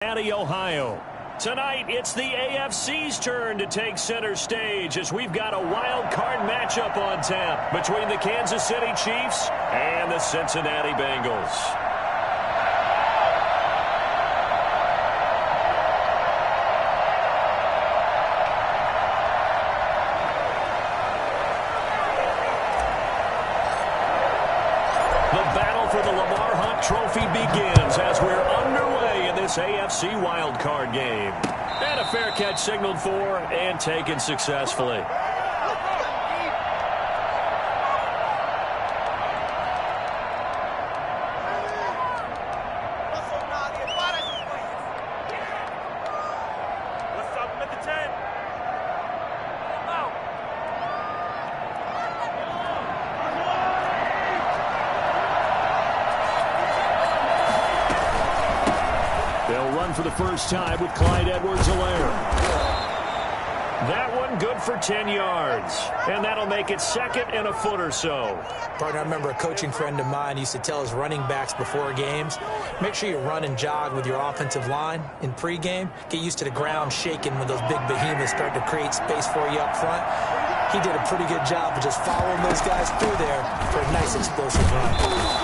Ohio. Tonight, it's the AFC's turn to take center stage as we've got a wild card matchup on tap between the Kansas City Chiefs and the Cincinnati Bengals. The battle for the Lamar Hunt Trophy begins as we're underway in this AFC wildcard game. And a fair catch signaled for and taken successfully. For the first time with Clyde Edwards-Helaire. That one good for 10 yards. And that'll make it second and a foot or so. Partner, I remember a coaching friend of mine used to tell his running backs before games, make sure you run and jog with your offensive line in pregame. Get used to the ground shaking when those big behemoths start to create space for you up front. He did a pretty good job of just following those guys through there for a nice explosive run.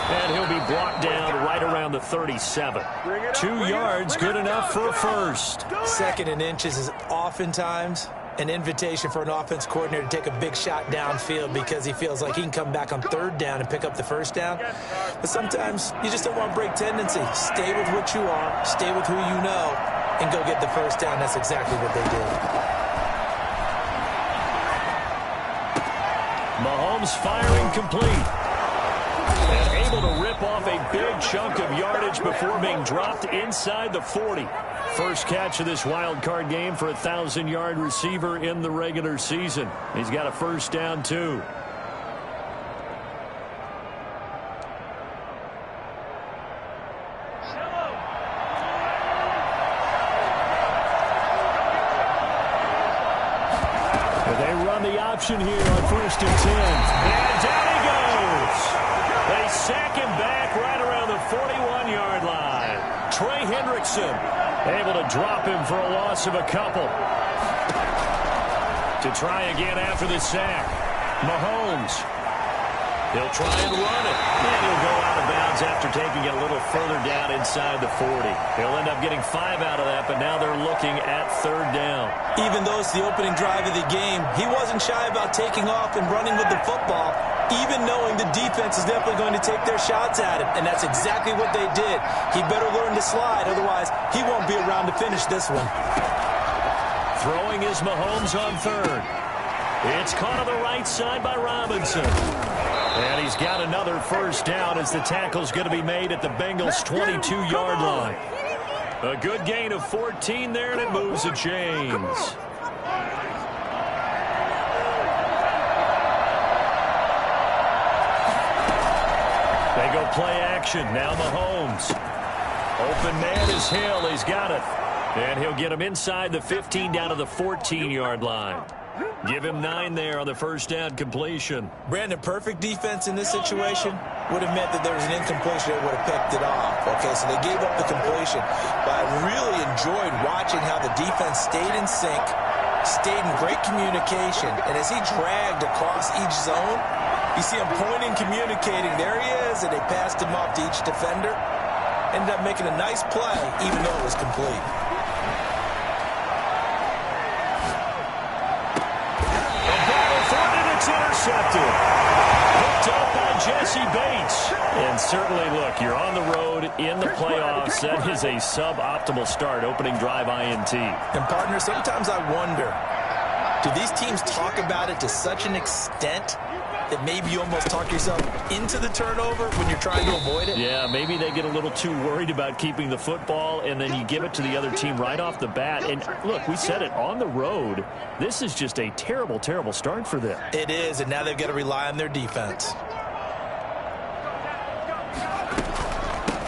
And he'll be brought down right around the 37. 2 yards, good enough for a first. Second and inches is oftentimes an invitation for an offense coordinator to take a big shot downfield because he feels like he can come back on third down and pick up the first down. But sometimes you just don't want to break tendency. Stay with what you are, stay with who you know, and go get the first down. That's exactly what they did. Mahomes firing complete. And able to rip off a big chunk of yardage before being dropped inside the 40. First catch of this wild card game for a 1,000-yard receiver in the regular season. He's got a first down, too. The option here on 1st and 10. And down he goes. They sack him back right around the 41-yard line. Trey Hendrickson able to drop him for a loss of a couple. To try again after the sack. Mahomes. He'll try and run it. And he'll go out of bounds after taking it a little further down inside the 40. He'll end up getting 5 out of that, but now they're looking at third down. Even though it's the opening drive of the game, he wasn't shy about taking off and running with the football, even knowing the defense is definitely going to take their shots at him. And that's exactly what they did. He better learn to slide, otherwise he won't be around to finish this one. Throwing is Mahomes on third. It's caught on the right side by Robinson. And he's got another first down as the tackle's going to be made at the Bengals' 22-yard line. A good gain of 14 there, and it moves the chains. They go play action. Now Mahomes. Open man is Hill. He's got it. And he'll get him inside the 15 down to the 14-yard line. Give him 9 there on the first down completion. Brandon, perfect defense in this situation would have meant that there was an incompletion that would have picked it off. Okay, so they gave up the completion. But I really enjoyed watching how the defense stayed in sync, stayed in great communication. And as he dragged across each zone, you see him pointing, communicating. There he is, and they passed him off to each defender. Ended up making a nice play, even though it was complete. Intercepted. Picked up by Jesse Bates. And certainly, look, you're on the road in the playoffs. That is a suboptimal start, opening drive INT. And, partner, sometimes I wonder, do these teams talk about it to such an extent that maybe you almost talk yourself into the turnover when you're trying to avoid it? Yeah, maybe they get a little too worried about keeping the football, and then you give it to the other team right off the bat. And, look, we said it, on the road, this is just a terrible, terrible start for them. It is, and now they've got to rely on their defense.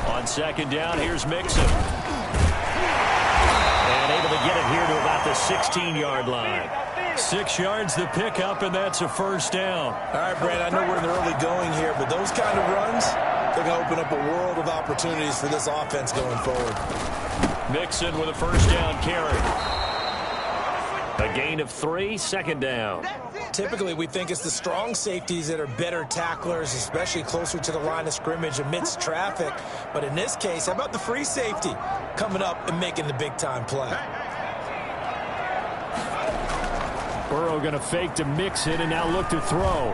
On second down, here's Mixon. And able to get it here to about the 16-yard line. 6 yards the pickup, and that's a first down. All right, Brad, I know we're in the early going here, but those kind of runs, they're going to open up a world of opportunities for this offense going forward. Mixon with a first down carry. A gain of 3, second down. Typically, we think it's the strong safeties that are better tacklers, especially closer to the line of scrimmage amidst traffic. But in this case, how about the free safety coming up and making the big-time play? Burrow going to fake to Mixon and now look to throw.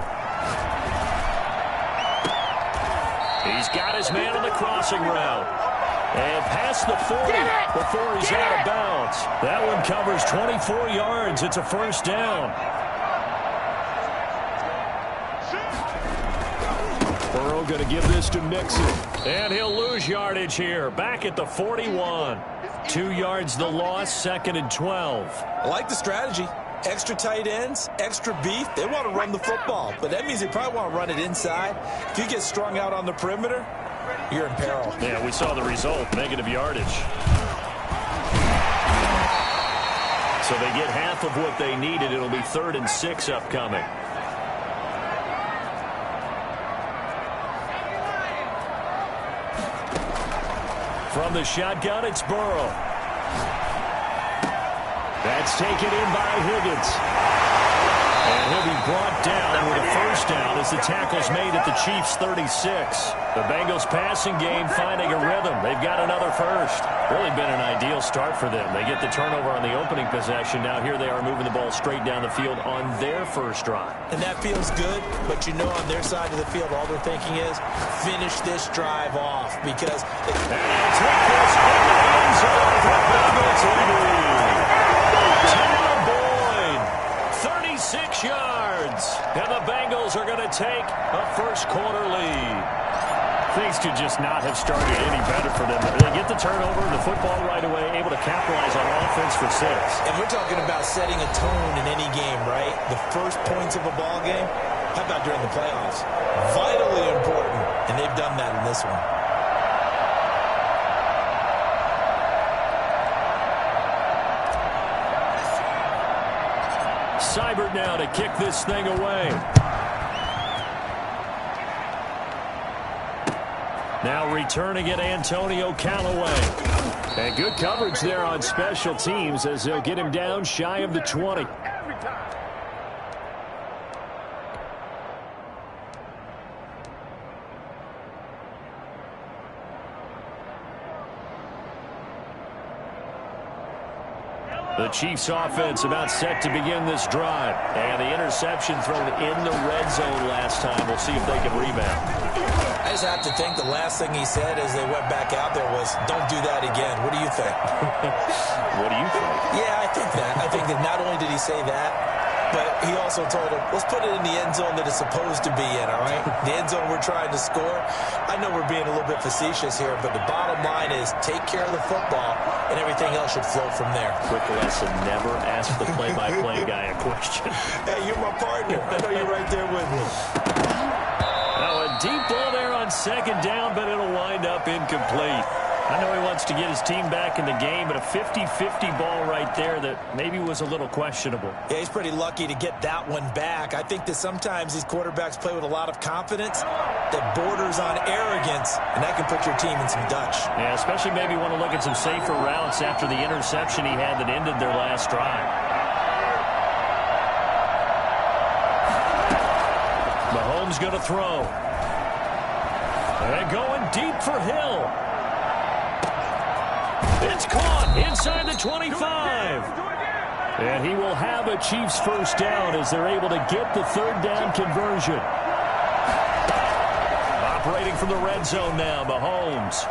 He's got his man on the crossing route. And past the 40 before he's out of bounds. That one covers 24 yards. It's a first down. Burrow going to give this to Mixon. And he'll lose yardage here. Back at the 41. 2 yards the loss, 2nd and 12. I like the strategy. Extra tight ends, extra beef. They want to run the football, but that means they probably want to run it inside. If you get strung out on the perimeter, you're in peril. Yeah, we saw the result, negative yardage. So they get half of what they needed. It'll be 3rd and 6 upcoming. From the shotgun, it's Burrow. That's taken in by Higgins. And he'll be brought down with a first down as the tackle's made at the Chiefs' 36. The Bengals passing game finding a rhythm. They've got another first. Really been an ideal start for them. They get the turnover on the opening possession. Now here they are moving the ball straight down the field on their first drive. And that feels good, but you know on their side of the field all they're thinking is finish this drive off because they and take this in the end zone for the Bengals lead. 36 yards, and the Bengals are going to take a first-quarter lead. Things could just not have started any better for them. They get the turnover, the football right away, able to capitalize on offense for 6. And we're talking about setting a tone in any game, right? The first points of a ball game, how about during the playoffs? Vitally important, and they've done that in this one. Seibert now to kick this thing away. Now returning it, Antonio Callaway. And good coverage there on special teams as they'll get him down shy of the 20. The Chiefs offense about set to begin this drive. And the interception thrown in the red zone last time. We'll see if they can rebound. I just have to think the last thing he said as they went back out there was, don't do that again. What do you think? What do you think? Yeah, I think that. I think that not only did he say that, but he also told him, let's put it in the end zone that it's supposed to be in, all right? The end zone we're trying to score. I know we're being a little bit facetious here, but the bottom line is take care of the football, and everything else should flow from there. Quick lesson, never ask the play-by-play guy a question. Hey, you're my partner. I know you're right there with me. Now, a deep ball there on second down, but it'll wind up incomplete. I know he wants to get his team back in the game, but a 50-50 ball right there that maybe was a little questionable. Yeah, he's pretty lucky to get that one back. I think that sometimes these quarterbacks play with a lot of confidence that borders on arrogance, and that can put your team in some Dutch. Yeah, especially maybe want to look at some safer routes after the interception he had that ended their last drive. Mahomes going to throw. And going deep for Hill. It's caught inside the 25. And he will have a Chiefs first down as they're able to get the third down conversion. Operating from the red zone now, Mahomes.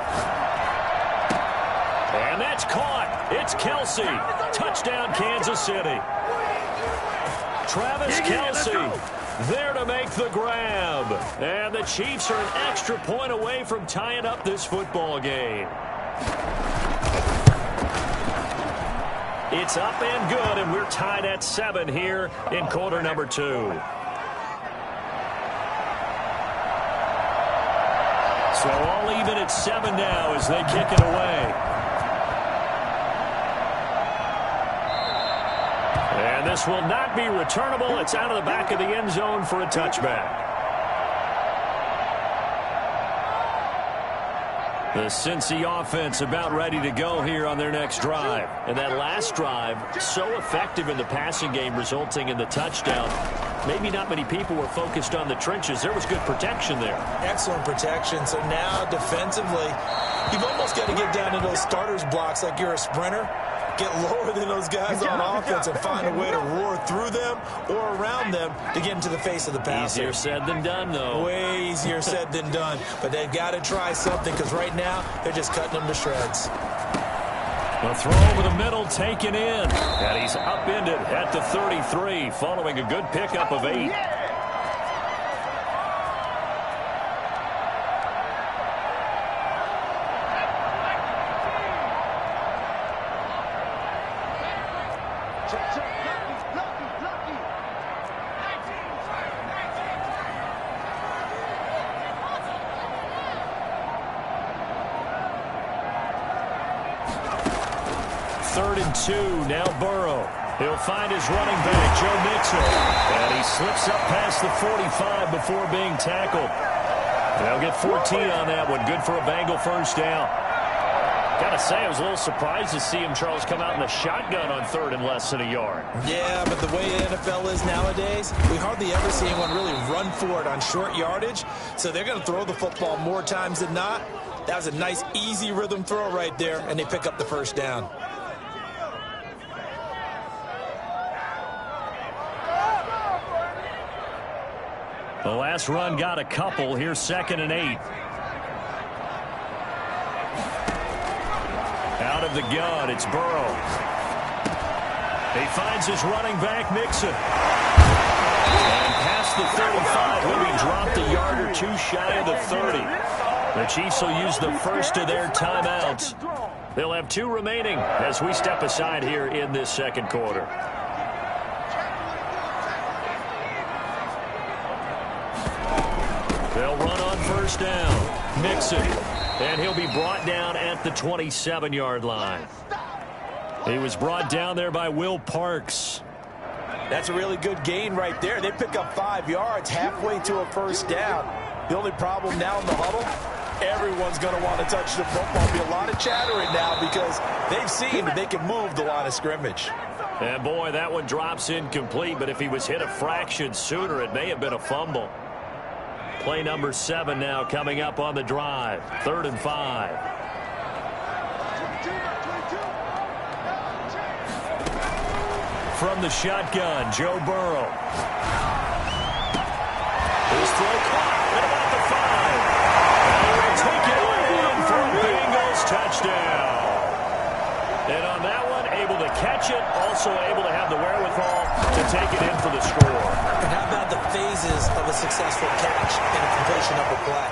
And that's caught. It's Kelce. Touchdown, Kansas City. Travis Kelce there to make the grab. And the Chiefs are an extra point away from tying up this football game. It's up and good, and we're tied at 7 here in quarter number 2. So all even at 7 now as they kick it away. And this will not be returnable. It's out of the back of the end zone for a touchback. The Cincy offense about ready to go here on their next drive. And that last drive, so effective in the passing game, resulting in the touchdown. Maybe not many people were focused on the trenches. There was good protection there. Excellent protection. So now defensively, you've almost got to get down to those starters blocks like you're a sprinter. Get lower than those guys on offense and find a way to roar through them or around them to get into the face of the passer. Easier said than done, though. Way easier said than done. But they've got to try something because right now they're just cutting them to shreds. A throw over the middle taken in. And he's upended at the 33 following a good pickup of 8. Third and 2, now Burrow. He'll find his running back, Joe Mixon. And he slips up past the 45 before being tackled. They'll get 14 on that one. Good for a Bengal first down. Gotta say, I was a little surprised to see him, Charles, come out in the shotgun on third and less than a yard. Yeah, but the way the NFL is nowadays, we hardly ever see anyone really run for it on short yardage. So they're going to throw the football more times than not. That was a nice, easy rhythm throw right there, and they pick up the first down. The last run got a couple. Here's 2nd and 8. Out of the gun, it's Burrow. He finds his running back, Mixon. And past the 35, he'll be dropped a yard or two shy of the 30. The Chiefs will use the first of their timeouts. They'll have 2 remaining as we step aside here in this second quarter. They'll run on first down. Mixon. And he'll be brought down at the 27-yard line. He was brought down there by Will Parks. That's a really good gain right there. They pick up 5 yards halfway to a first down. The only problem now in the huddle, everyone's going to want to touch the football. There'll be a lot of chattering now because they've seen that they can move the line of scrimmage. And boy, that one drops incomplete, but if he was hit a fraction sooner, it may have been a fumble. Play number 7 now coming up on the drive. 3rd and 5. From the shotgun, Joe Burrow. His throw caught at about the 5. And he'll take it in for a Bengals touchdown. And on that one, able to catch it, also able to have the wherewithal to take it in for the score. And how about the phases of a successful catch and a completion of a play?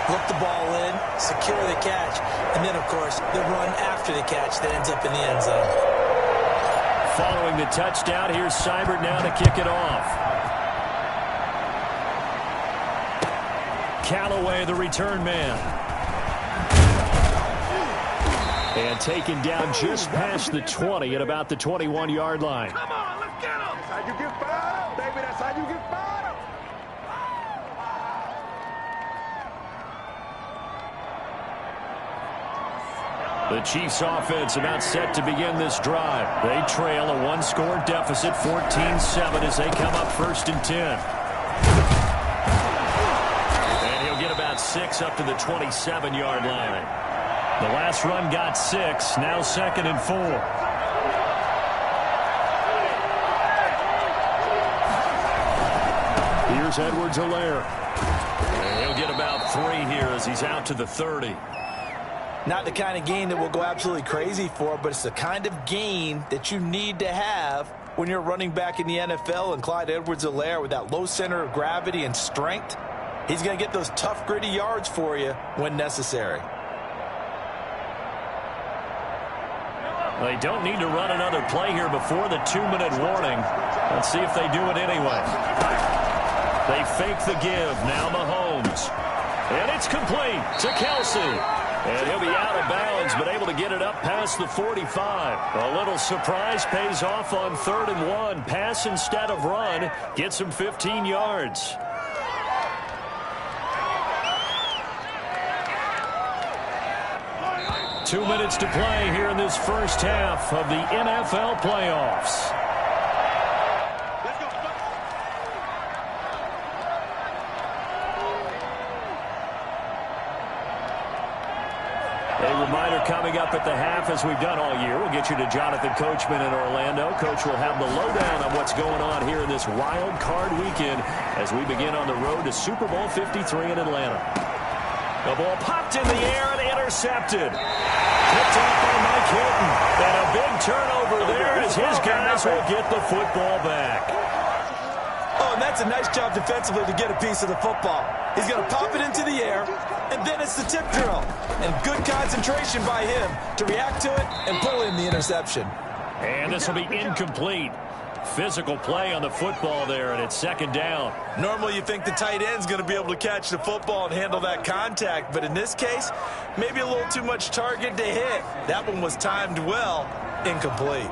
Look the ball in, secure the catch, and then, of course, the run after the catch that ends up in the end zone. Following the touchdown, here's Seibert now to kick it off. Callaway, the return man. And taken down just past the 20 at about the 21-yard line. Come on, let's get him. That's how you get fired up, baby. That's how you get fired up. The Chiefs offense about set to begin this drive. They trail a 1-score deficit, 14-7 as they come up 1st and 10. And he'll get about 6 up to the 27-yard line. The last run got 6, now 2nd and 4. Here's Edwards-Helaire. And he'll get about 3 here as he's out to the 30. Not the kind of gain that we'll go absolutely crazy for, but it's the kind of gain that you need to have when you're running back in the NFL. And Clyde Edwards-Helaire, with that low center of gravity and strength, he's going to get those tough, gritty yards for you when necessary. They don't need to run another play here before the 2-minute warning. Let's see if they do it anyway. They fake the give. Now Mahomes. And it's complete to Kelsey. And he'll be out of bounds, but able to get it up past the 45. A little surprise pays off on 3rd and 1. Pass instead of run. Gets him 15 yards. 2 minutes to play here in this first half of the NFL playoffs. A reminder coming up at the half, as we've done all year. We'll get you to Jonathan Coachman in Orlando. Coach will have the lowdown on what's going on here in this wild card weekend as we begin on the road to Super Bowl 53 in Atlanta. The ball popped in the air and intercepted. Picked off by Mike Hilton. And a big turnover there as his guys will get the football back. Oh, and that's a nice job defensively to get a piece of the football. He's going to pop it into the air, and then it's the tip drill. And good concentration by him to react to it and pull in the interception. And this will be incomplete. Physical play on the football there, and it's second down. Normally you think the tight end's going to be able to catch the football and handle that contact, but in this case, maybe a little too much target to hit. That one was timed well, incomplete.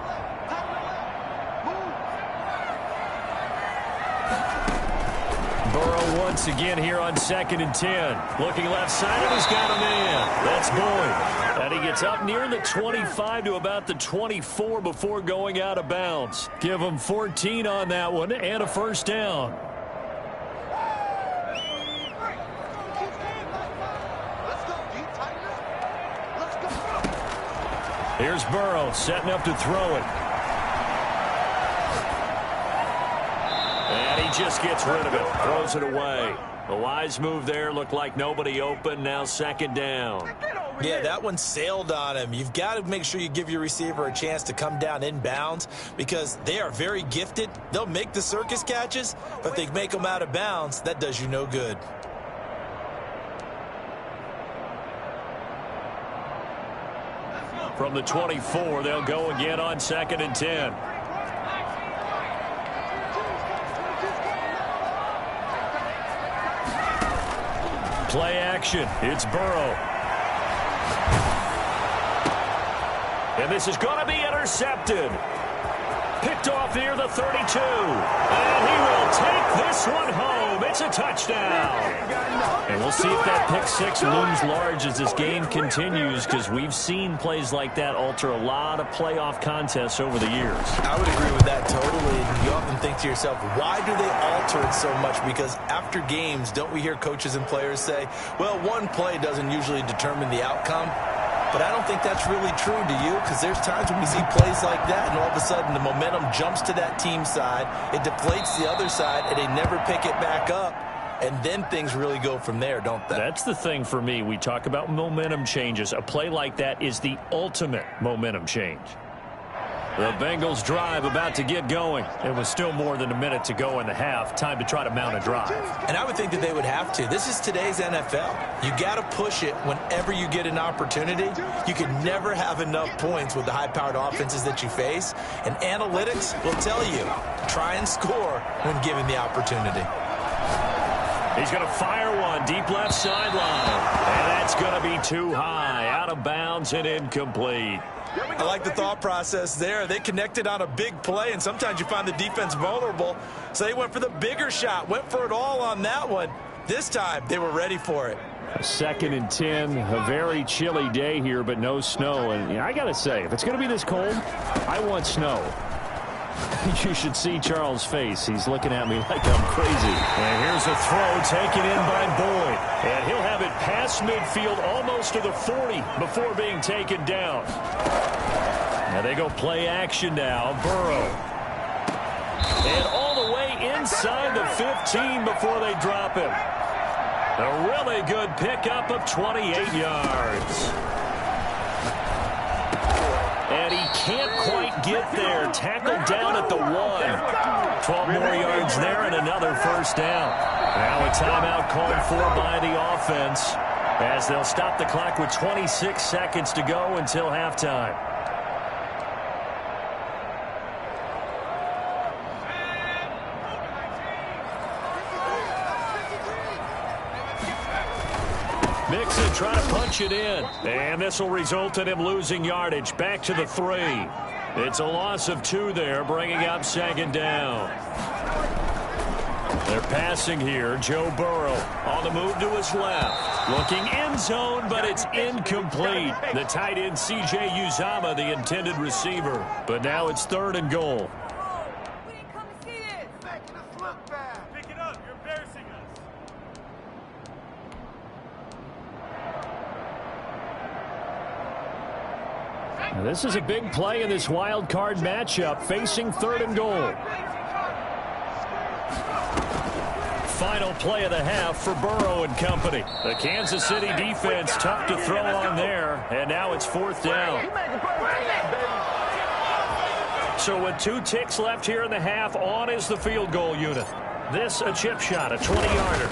Burrow once again here on 2nd and 10. Looking left side, and he's got a man. That's Boyd. And he gets up near the 25 to about the 24 before going out of bounds. Give him 14 on that one and a first down. Here's Burrow setting up to throw it. And he just gets rid of it, throws it away. A wise move there, looked like nobody open, now second down. Yeah, that one sailed on him. You've got to make sure you give your receiver a chance to come down inbounds because they are very gifted. They'll make the circus catches, but they make them out of bounds. That does you no good. From the 24, they'll go again on 2nd and 10. Play action. It's Burrow. And this is going to be intercepted. Picked off near the 32. And he will take this one home. It's a touchdown. And we'll see if that pick six looms large as this game continues, because we've seen plays like that alter a lot of playoff contests over the years. I would agree with that totally. You often think to yourself, why do they alter it so much? Because after games, don't we hear coaches and players say, well, one play doesn't usually determine the outcome? But I don't think that's really true, do you? Because there's times when we see plays like that, and all of a sudden the momentum jumps to that team side, it deflates the other side, and they never pick it back up. And then things really go from there, don't they? That's the thing for me. We talk about momentum changes. A play like that is the ultimate momentum change. The Bengals drive about to get going. It was still more than a minute to go in the half. Time to try to mount a drive. And I would think that they would have to. This is today's NFL. You got to push it whenever you get an opportunity. You can never have enough points with the high-powered offenses that you face. And analytics will tell you, try and score when given the opportunity. He's going to fire one deep left sideline. And that's going to be too high. Out of bounds and incomplete. I like the thought process there. They connected on a big play, and sometimes you find the defense vulnerable. So they went for the bigger shot, went for it all on that one. This time, they were ready for it. 2nd and 10, a very chilly day here, but no snow. And I got to say, if it's going to be this cold, I want snow. You should see Charles' face. He's looking at me like I'm crazy. And here's a throw taken in by Boyd. And he'll have it past midfield almost to the 40 before being taken down. Now they go play action now. Burrow. And all the way inside the 15 before they drop him. A really good pickup of 28 yards. And he can't quite get there. Tackled down at the 1. 12 more yards there and another first down. Now a timeout called for by the offense as they'll stop the clock with 26 seconds to go until halftime. Mixon trying to punch it in. And this will result in him losing yardage. Back to the 3. It's a loss of 2 there, bringing up second down. They're passing here. Joe Burrow on the move to his left. Looking end zone, but it's incomplete. The tight end, C.J. Uzomah, the intended receiver. But now it's 3rd and goal. We didn't come to see this. You're making us look bad. Pick it up. You're embarrassing us. Now, this is a big play in this wild card matchup, facing 3rd and goal. Final play of the half for Burrow and company. The Kansas City defense tough to throw on there, and now it's 4th down. So with 2 ticks left here in the half, on is the field goal unit. This a chip shot, a 20-yarder.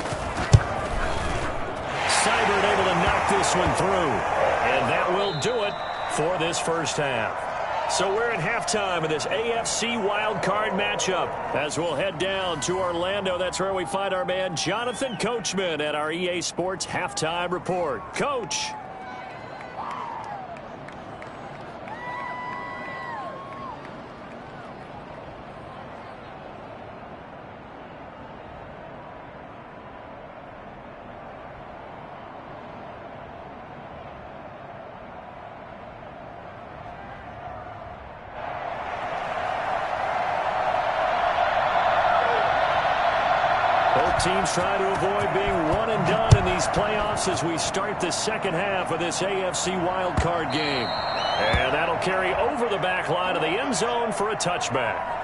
Seibert able to knock this one through, and that will do it for this first half. So we're at halftime of this AFC wildcard matchup as we'll head down to Orlando. That's where we find our man Jonathan Coachman at our EA Sports Halftime Report. Coach. Teams trying to avoid being one and done in these playoffs as we start the second half of this AFC wildcard game. And that'll carry over the back line of the end zone for a touchback.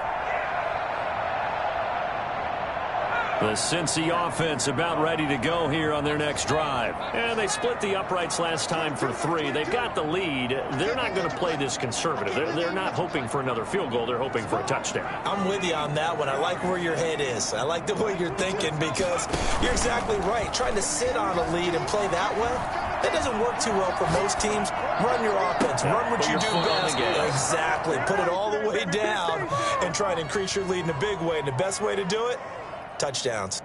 The Cincy offense about ready to go here on their next drive. And they split the uprights last time for 3. They've got the lead. They're not going to play this conservative. They're not hoping for another field goal. They're hoping for a touchdown. I'm with you on that one. I like where your head is. I like the way you're thinking because you're exactly right. Trying to sit on a lead and play that way, that doesn't work too well for most teams. Run your offense. Run what you do best. Exactly. Put it all the way down and try to increase your lead in a big way. And the best way to do it, touchdowns.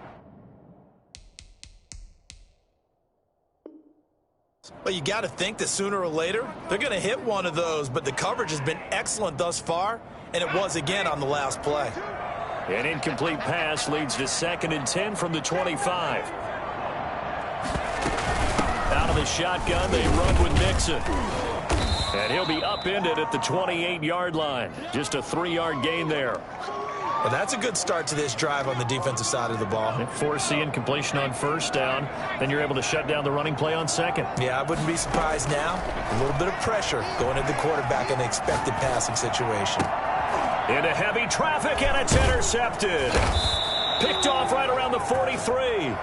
Well, you got to think that sooner or later they're going to hit one of those, but the coverage has been excellent thus far, and it was again on the last play. An incomplete pass leads to 2nd and 10 from the 25. Out of the shotgun, they run with Mixon. And he'll be upended at the 28-yard line. Just a 3-yard gain there. Well, that's a good start to this drive on the defensive side of the ball. Force the incompletion on 1st down. Then you're able to shut down the running play on 2nd. Yeah, I wouldn't be surprised now. A little bit of pressure going at the quarterback in the expected passing situation. Into heavy traffic, and it's intercepted. Picked off right around the 43.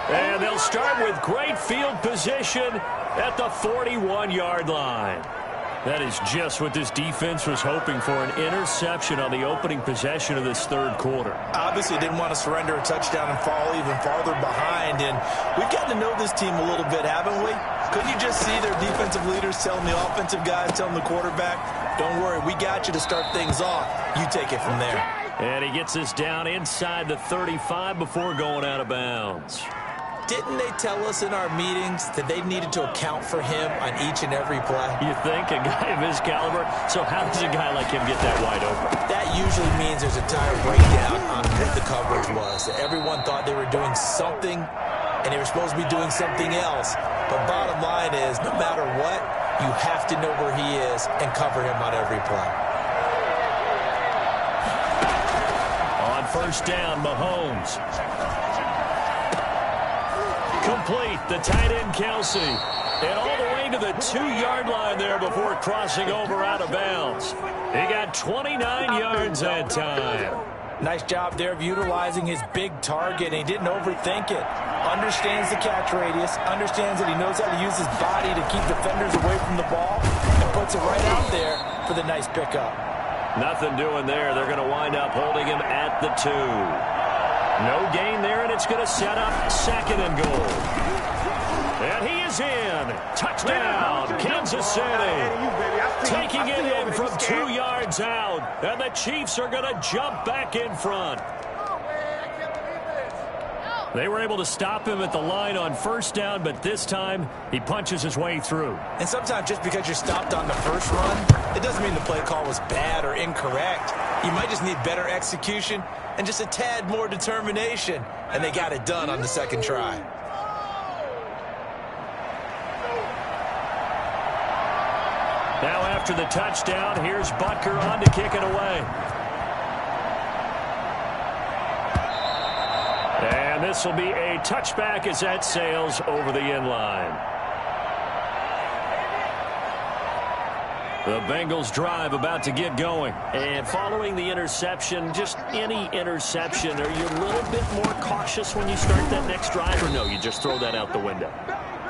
And they'll start with great field position at the 41-yard line. That is just what this defense was hoping for, an interception on the opening possession of this 3rd quarter. Obviously didn't want to surrender a touchdown and fall even farther behind, and we've gotten to know this team a little bit, haven't we? Couldn't you just see their defensive leaders telling the offensive guys, telling the quarterback, don't worry, we got you to start things off. You take it from there. And he gets us down inside the 35 before going out of bounds. Didn't they tell us in our meetings that they needed to account for him on each and every play? You think? A guy of his caliber? So how does a guy like him get that wide open? That usually means there's a tire breakdown on what the coverage was. Everyone thought they were doing something, and they were supposed to be doing something else. But bottom line is, no matter what, you have to know where he is and cover him on every play. On 1st down, Mahomes. Complete, the tight end Kelsey. And all the way to the 2-yard line there before crossing over out of bounds. He got 29 yards that time. Nice job there of utilizing his big target, and he didn't overthink it. Understands the catch radius, understands that he knows how to use his body to keep defenders away from the ball, and puts it right out there for the nice pickup. Nothing doing there. They're going to wind up holding him at the 2. No gain there, and it's going to set up 2nd and goal. And he is in. Touchdown, Kansas City. Taking it in from 2 yards out, and the Chiefs are going to jump back in front. They were able to stop him at the line on first down, but this time he punches his way through. And sometimes just because you're stopped on the first run, it doesn't mean the play call was bad or incorrect. You might just need better execution and just a tad more determination. And they got it done on the second try. Now after the touchdown, here's Butker on to kick it away. And this will be a touchback as that sails over the end line. The Bengals drive about to get going. And following the interception, just any interception, are you a little bit more cautious when you start that next drive, or no, you just throw that out the window?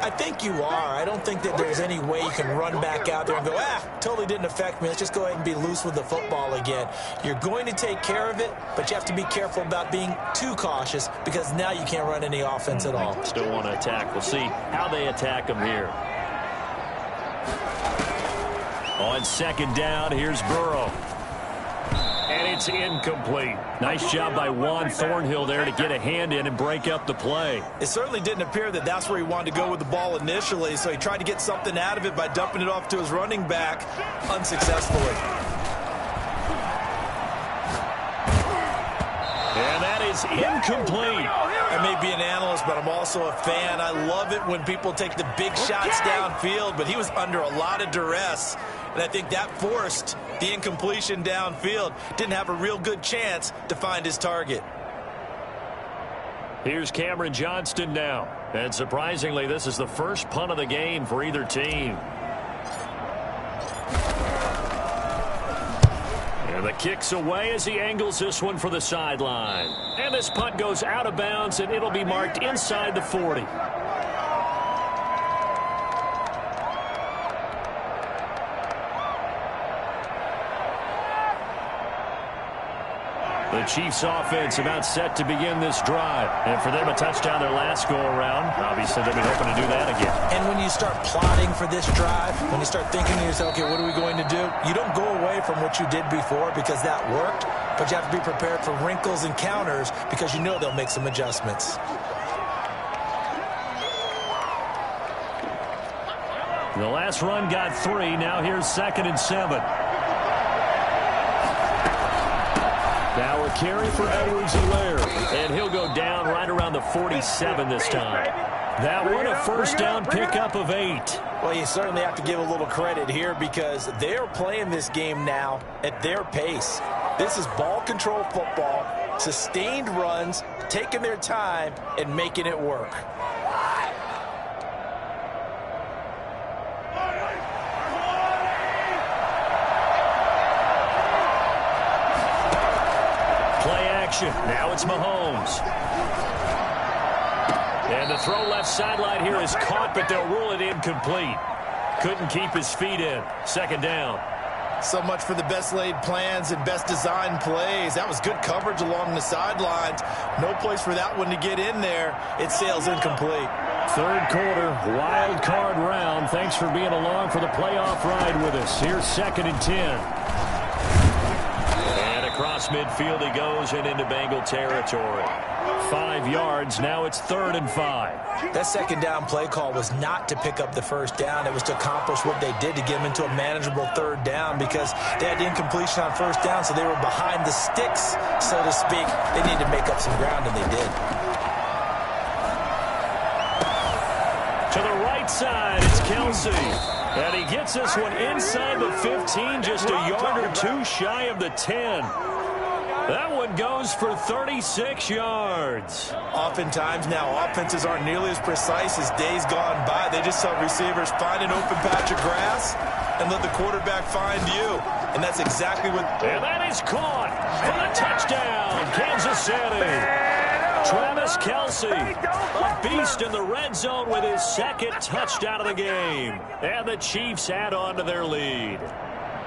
I think you are. I don't think that there's any way you can run back out there and go, totally didn't affect me. Let's just go ahead and be loose with the football again. You're going to take care of it, but you have to be careful about being too cautious because now you can't run any offense at all. Still want to attack. We'll see how they attack them here. On second down, here's Burrow. And it's incomplete. Nice job by Juan Thornhill there to get a hand in and break up the play. It certainly didn't appear that that's where he wanted to go with the ball initially, so he tried to get something out of it by dumping it off to his running back unsuccessfully. And that is incomplete. I may be an analyst, but I'm also a fan. I love it when people take the big shots downfield, but he was under a lot of duress. And I think that forced the incompletion downfield. Didn't have a real good chance to find his target. Here's Cameron Johnston now. And surprisingly, this is the first punt of the game for either team. And the kick's away as he angles this one for the sideline. And this punt goes out of bounds, and it'll be marked inside the 40. The Chiefs offense about set to begin this drive. And for them, a touchdown their last go-around. Obviously, they'll be hoping to do that again. And when you start plotting for this drive, when you start thinking to yourself, okay, what are we going to do? You don't go away from what you did before because that worked, but you have to be prepared for wrinkles and counters because you know they'll make some adjustments. The last run got 3. Now here's 2nd and 7. Now a carry for Edwards-Helaire, and he'll go down right around the 47 this time. That one a first down pickup of 8. Well, you certainly have to give a little credit here because they're playing this game now at their pace. This is ball control football, sustained runs, taking their time, and making it work. Now it's Mahomes. And the throw left sideline here is caught, but they'll rule it incomplete. Couldn't keep his feet in. 2nd down. So much for the best laid plans and best designed plays. That was good coverage along the sidelines. No place for that one to get in there. It sails incomplete. 3rd quarter, wild card round. Thanks for being along for the playoff ride with us. Here's 2nd and 10. Across midfield he goes and into Bengal territory. 5 yards. Now it's 3rd and 5. That 2nd down play call was not to pick up the first down. It was to accomplish what they did to get them into a manageable 3rd down because they had the incompletion on first down, so they were behind the sticks, so to speak. They needed to make up some ground, and they did. To the right side, it's Kelsey. And he gets this one inside the 15, just a yard or 2 shy of the 10. That one goes for 36 yards. Oftentimes now, offenses aren't nearly as precise as days gone by. They just tell receivers, find an open patch of grass and let the quarterback find you. And that's exactly what... And that is caught for the touchdown, Kansas City. Travis Kelce, a beast in the red zone with his 2nd touchdown of the game. And the Chiefs add on to their lead.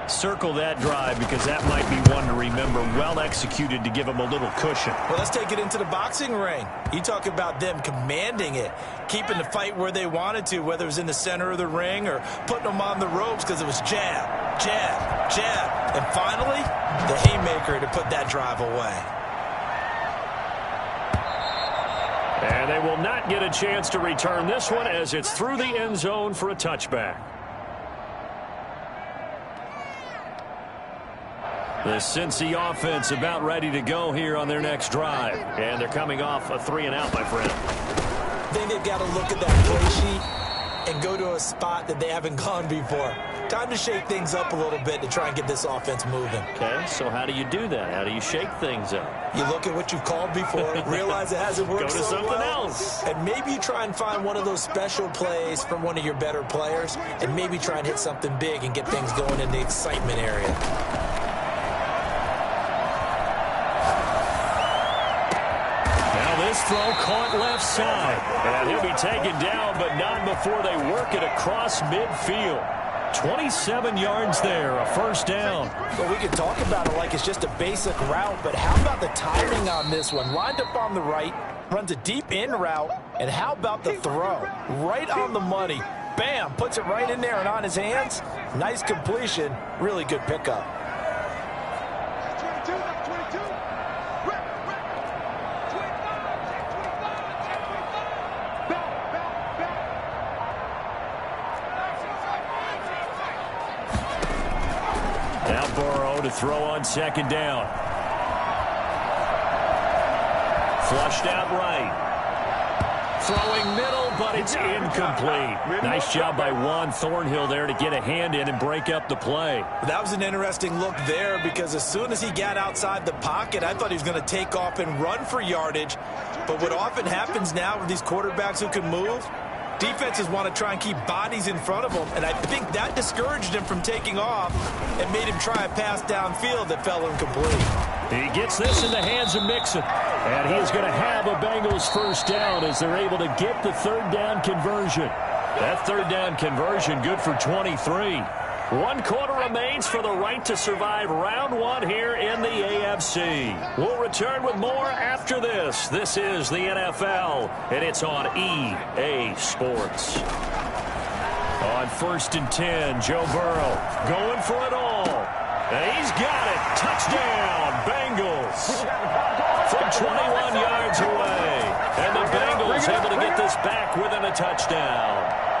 Circle that drive because that might be one to remember. Well executed to give them a little cushion. Well, let's take it into the boxing ring. You talk about them commanding it, keeping the fight where they wanted to, whether it was in the center of the ring or putting them on the ropes because it was jab, jab, jab. And finally, the haymaker to put that drive away. And they will not get a chance to return this one as it's through the end zone for a touchback. The Cincy offense about ready to go here on their next drive. And they're coming off a 3-and-out, my friend. I think they've got to look at that play sheet and go to a spot that they haven't gone before. Time to shake things up a little bit to try and get this offense moving. Okay, so how do you do that? How do you shake things up? You look at what you've called before, realize it hasn't worked Go to so something well, else. and maybe you try and find one of those special plays from one of your better players, and maybe try and hit something big and get things going in the excitement area. This throw caught left side. And he'll be taken down, but not before they work it across midfield. 27 yards there, a first down. Well, we could talk about it like it's just a basic route, but how about the timing on this one? Lined up on the right, runs a deep in route, and how about the throw? Right on the money. Bam, puts it right in there and on his hands. Nice completion, really good pickup. To throw on second down. Flushed out right. Throwing middle, but it's incomplete. Nice job by Juan Thornhill there to get a hand in and break up the play. That was an interesting look there because as soon as he got outside the pocket, I thought he was going to take off and run for yardage. But what often happens now with these quarterbacks who can move, defenses want to try and keep bodies in front of them, and I think that discouraged him from taking off and made him try a pass downfield that fell incomplete. He gets this in the hands of Mixon, and he is going to have a Bengals first down as they're able to get the third down conversion. That third down conversion good for 23. 1 quarter remains for the right to survive round 1 here in the AFC. We'll return with more after this. This is the NFL, and it's on EA Sports. On 1st and 10, Joe Burrow going for it all. And he's got it. Touchdown, Bengals. From 21 yards away. And the Bengals able to get this back within a touchdown.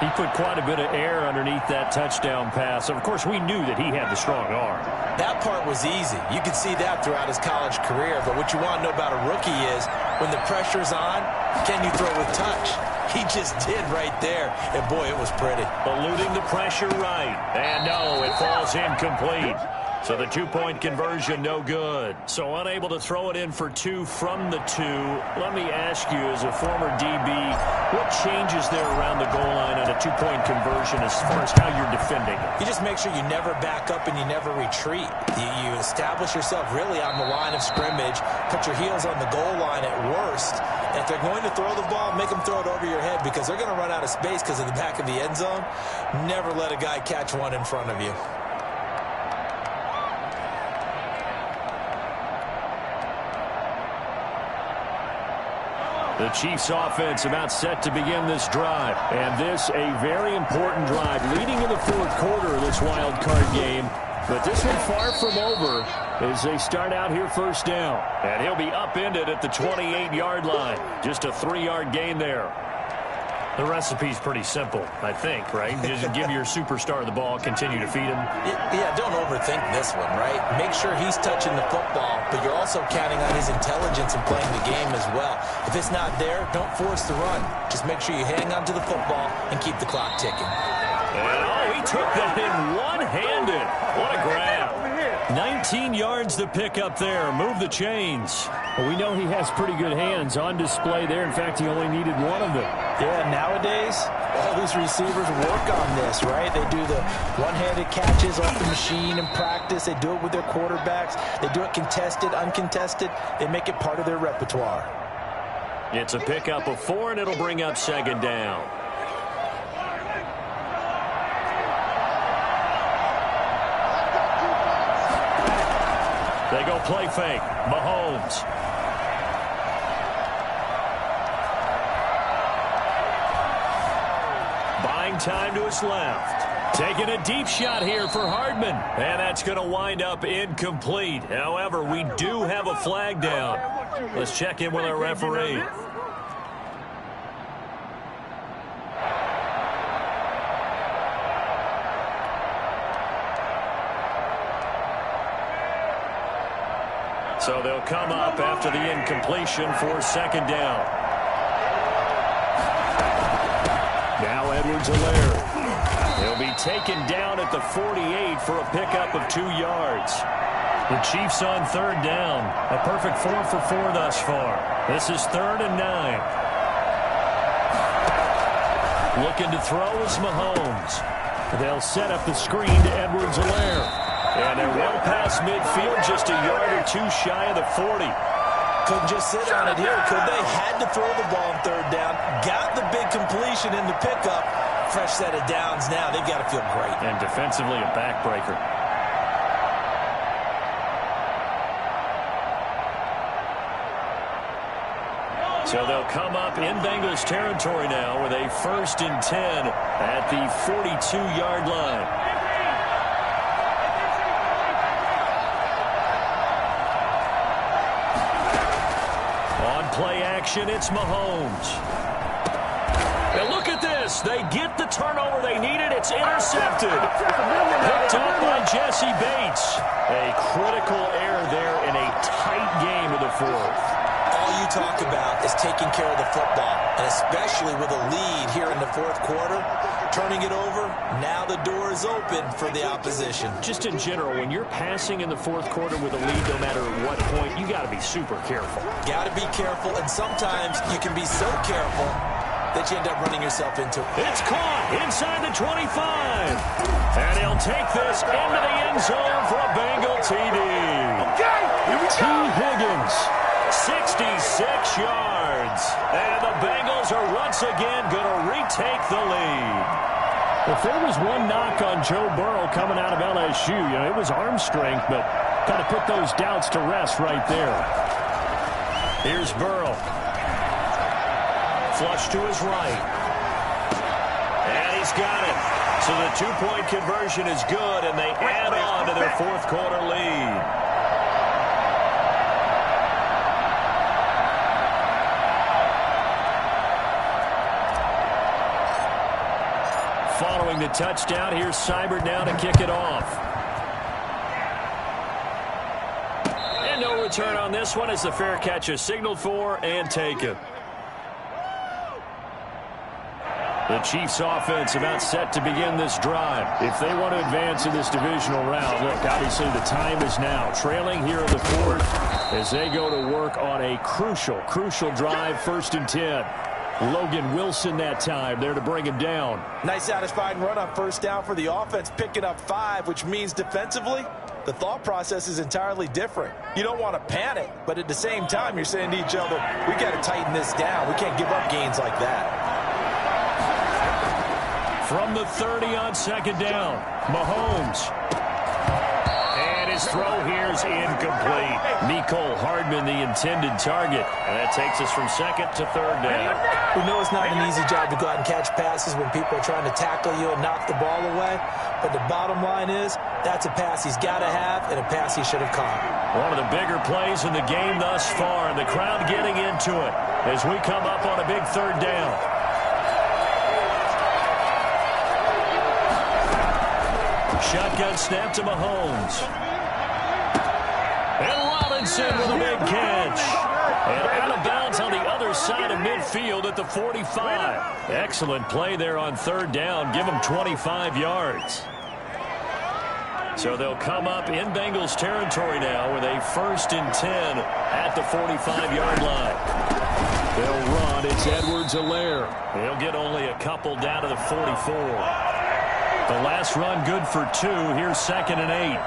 He put quite a bit of air underneath that touchdown pass. Of course, we knew that he had the strong arm. That part was easy. You could see that throughout his college career. But what you want to know about a rookie is when the pressure's on, can you throw with touch? He just did right there. And, boy, it was pretty. Eluding the pressure right. And, no, it falls incomplete. So the 2-point conversion, no good. So unable to throw it in for 2 from the 2. Let me ask you, as a former DB, what changes there around the goal line on a 2-point conversion as far as how you're defending it? You just make sure you never back up and you never retreat. You establish yourself really on the line of scrimmage, put your heels on the goal line at worst. And if they're going to throw the ball, make them throw it over your head because they're going to run out of space because of the back of the end zone. Never let a guy catch one in front of you. The Chiefs offense about set to begin this drive. And this a very important drive leading in the 4th quarter of this wild card game. But this one far from over as they start out here first down. And he'll be upended at the 28-yard line. Just a 3-yard gain there. The recipe's pretty simple, I think, right? Just give your superstar the ball, continue to feed him. Yeah, don't overthink this one, right? Make sure he's touching the football, but you're also counting on his intelligence in playing the game as well. If it's not there, don't force the run. Just make sure you hang on to the football and keep the clock ticking. And, he took that in one-handed. What a grab. 19 yards to pick up there. Move the chains. Well, we know he has pretty good hands on display there. In fact, he only needed one of them. Yeah, nowadays, all these receivers work on this, right? They do the one-handed catches off the machine in practice. They do it with their quarterbacks. They do it contested, uncontested. They make it part of their repertoire. It's a pickup of 4, and it'll bring up 2nd down. They go play fake. Mahomes. Buying time to his left. Taking a deep shot here for Hardman. And that's going to wind up incomplete. However, we do have a flag down. Let's check in with our referee. So they'll come up after the incompletion for second down. Now Edwards-Helaire. He'll be taken down at the 48 for a pickup of 2 yards. The Chiefs on third down. A perfect 4 for 4 thus far. This is 3rd and 9. Looking to throw is Mahomes. They'll set up the screen to Edwards-Helaire. And they're well past midfield, just a yard or 2 shy of the 40. Couldn't just sit on it here, could they? Had to throw the ball on third down. Got the big completion in the pickup. Fresh set of downs now. They've got to feel great. And defensively a backbreaker. So they'll come up in Bengals territory now with a 1st and 10 at the 42-yard line. On play action, it's Mahomes. And look at this. They get the turnover they needed. It's intercepted. Picked up by Jesse Bates. A critical error there in a tight game of the 4th. All you talk about is taking care of the football, and especially with a lead here in the 4th quarter, turning it over, now the door is open for the opposition. Just in general, when you're passing in the 4th quarter with a lead, no matter what point, you got to be super careful. Got to be careful, and sometimes you can be so careful that you end up running yourself into it. It's caught inside the 25. And he'll take this into the end zone for a Bengal TD. Okay, here we T. go. Higgins, 66 yards. And the Bengals are once again going to retake the lead. If there was one knock on Joe Burrow coming out of LSU, it was arm strength, but kind of put those doubts to rest right there. Here's Burrow. Flush to his right. And he's got it. So the 2-point conversion is good, and they add on to their 4th quarter lead. Following the touchdown, here's Seibert now to kick it off. And no return on this one as the fair catch is signaled for and taken. The Chiefs offense about set to begin this drive. If they want to advance in this divisional round, look, obviously the time is now. Trailing here in the 4th as they go to work on a crucial drive, 1st and 10. Logan Wilson that time there to bring him down. Nice satisfying run on 1st down for the offense, picking up 5, which means defensively, the thought process is entirely different. You don't want to panic, but at the same time, you're saying to each other, we got to tighten this down. We can't give up gains like that. From the 30 on 2nd down, Mahomes. And his throw here is incomplete. Mecole Hardman, the intended target. And that takes us from 2nd to 3rd down. We know it's not an easy job to go out and catch passes when people are trying to tackle you and knock the ball away. But the bottom line is, that's a pass he's got to have and a pass he should have caught. One of the bigger plays in the game thus far, and the crowd getting into it as we come up on a big 3rd down. Shotgun snap to Mahomes. And Robinson with a big catch. And out of bounds on the other side of midfield at the 45. Excellent play there on 3rd down. Give him 25 yards. So they'll come up in Bengals territory now with a 1st and 10 at the 45-yard line. They'll run. It's Edwards-Helaire. He'll get only a couple down to the 44. The last run good for 2. Here's 2nd and 8.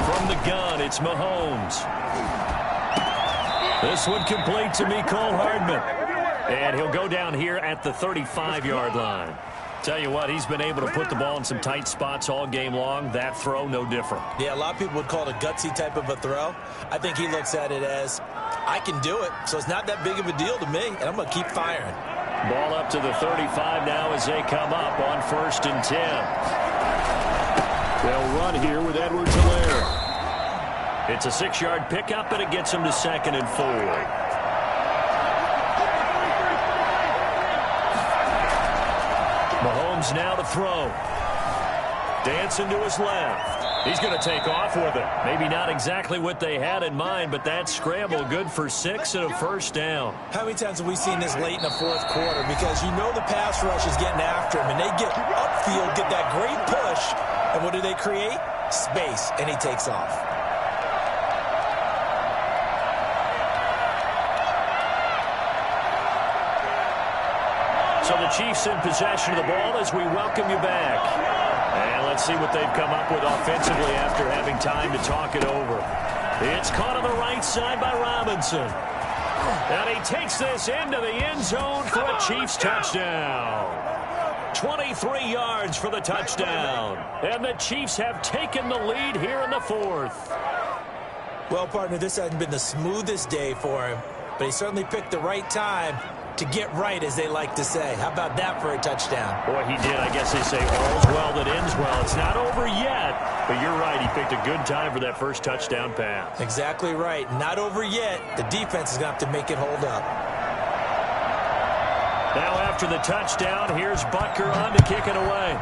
From the gun, it's Mahomes. This one complete to Mecole Hardman. And he'll go down here at the 35-yard line. Tell you what, he's been able to put the ball in some tight spots all game long. That throw, no different. Yeah, a lot of people would call it a gutsy type of a throw. I think he looks at it as, I can do it, so it's not that big of a deal to me, and I'm going to keep firing. Ball up to the 35 now as they come up on 1st and 10. They'll run here with Edwards-Helaire. It's a 6-yard pickup, and it gets them to 2nd and 4. Mahomes now to throw. Dancing to his left. He's going to take off with it. Maybe not exactly what they had in mind, but that scramble good for 6 and a 1st down. How many times have we seen this late in the 4th quarter? Because you know the pass rush is getting after him, and they get upfield, get that great push, and what do they create? Space, and he takes off. So the Chiefs in possession of the ball as we welcome you back. And let's see what they've come up with offensively after having time to talk it over. It's caught on the right side by Robinson. And he takes this into the end zone for a Chiefs touchdown. 23 yards for the touchdown. And the Chiefs have taken the lead here in the 4th. Well, partner, this hasn't been the smoothest day for him, but he certainly picked the right time to get right, as they like to say. How about that for a touchdown? Boy, he did. I guess they say all's well that ends well. It's not over yet, but you're right. He picked a good time for that first touchdown pass. Exactly right. Not over yet. The defense is going to have to make it hold up. Now after the touchdown, here's Butker on to kick it away.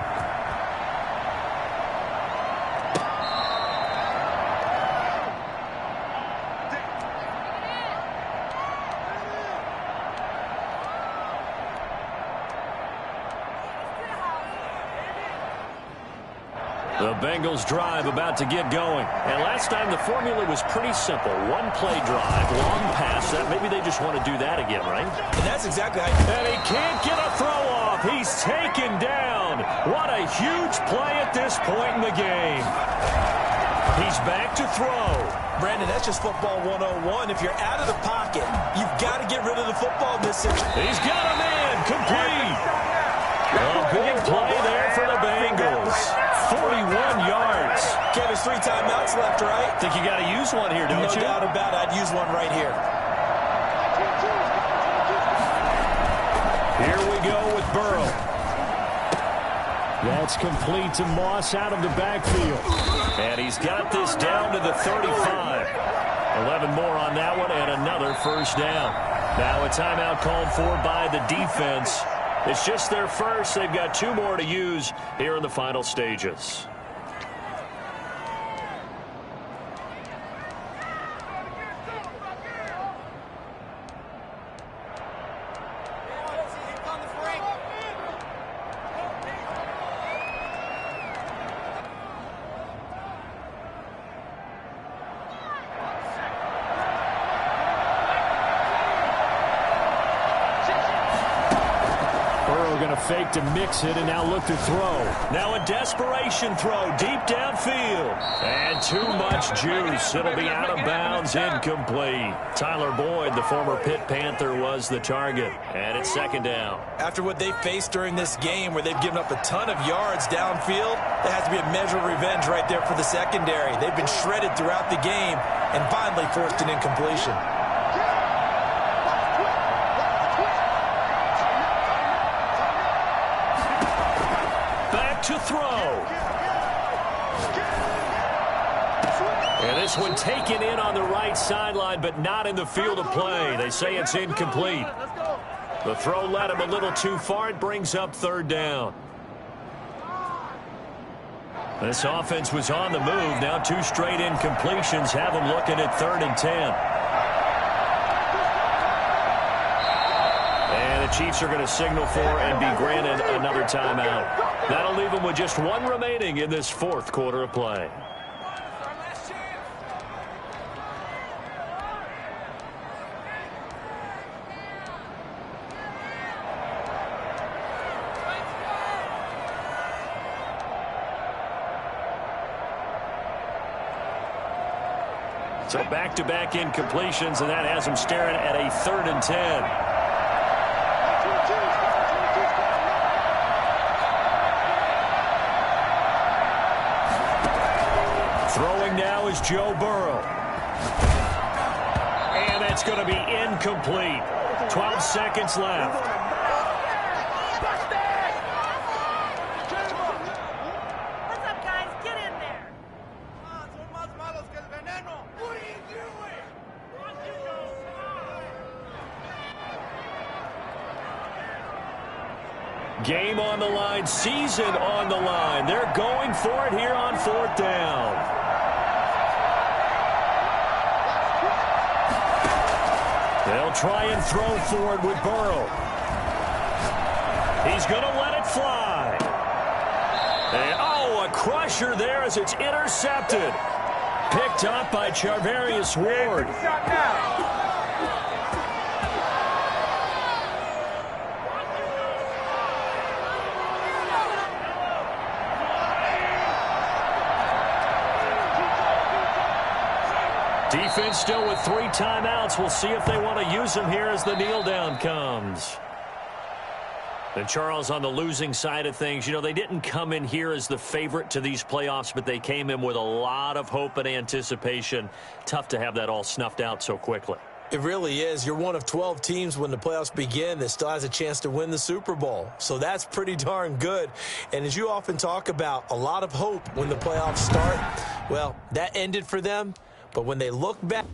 The Bengals drive about to get going. And last time the formula was pretty simple. One play drive, long pass. Maybe they just want to do that again, right? And that's exactly how And he can't get a throw off. He's taken down. What a huge play at this point in the game. He's back to throw. Brandon, that's just football 101. If you're out of the pocket, you've got to get rid of the football in this situation. He's got a man complete. A big play there for the Bengals. 41 yards. Okay, there's 3 timeouts left, right? Think you got to use one here, don't you? No doubt about it. I'd use one right here. Here we go with Burrow. That's complete to Moss out of the backfield. And he's got this down to the 35. 11 more on that one and another first down. Now a timeout called for by the defense. It's just their first. They've got 2 more to use here in the final stages. Fake to mix it and now look to throw. Now a desperation throw deep downfield. And too much juice. It'll be out of bounds, incomplete. Tyler Boyd, the former Pitt Panther, was the target. And it's 2nd down. After what they faced during this game where they've given up a ton of yards downfield, there has to be a measure of revenge right there for the secondary. They've been shredded throughout the game and finally forced an incompletion. To throw. And this one taken in on the right sideline, but not in the field of play. They say it's incomplete. The throw led him a little too far. It brings up 3rd down. This offense was on the move. Now 2 straight incompletions have them looking at 3rd and 10. And the Chiefs are going to signal for and be granted another timeout. That'll leave them with just 1 remaining in this 4th quarter of play. So back-to-back incompletions, and that has them staring at a 3rd and 10. Throwing now is Joe Burrow. And that's going to be incomplete. 12 seconds left. Game on the line, season on the line. They're going for it here on 4th down. They'll try and throw for it with Burrow. He's going to let it fly. And, oh, a crusher there as it's intercepted. Picked up by Charvarius Ward. Shot now. Defense still with 3 timeouts. We'll see if they want to use them here as the kneel down comes. And Charles, on the losing side of things, you know, they didn't come in here as the favorite to these playoffs, but they came in with a lot of hope and anticipation. Tough to have that all snuffed out so quickly. It really is. You're one of 12 teams when the playoffs begin that still has a chance to win the Super Bowl. So that's pretty darn good. And as you often talk about, a lot of hope when the playoffs start. Well, that ended for them. But when they look back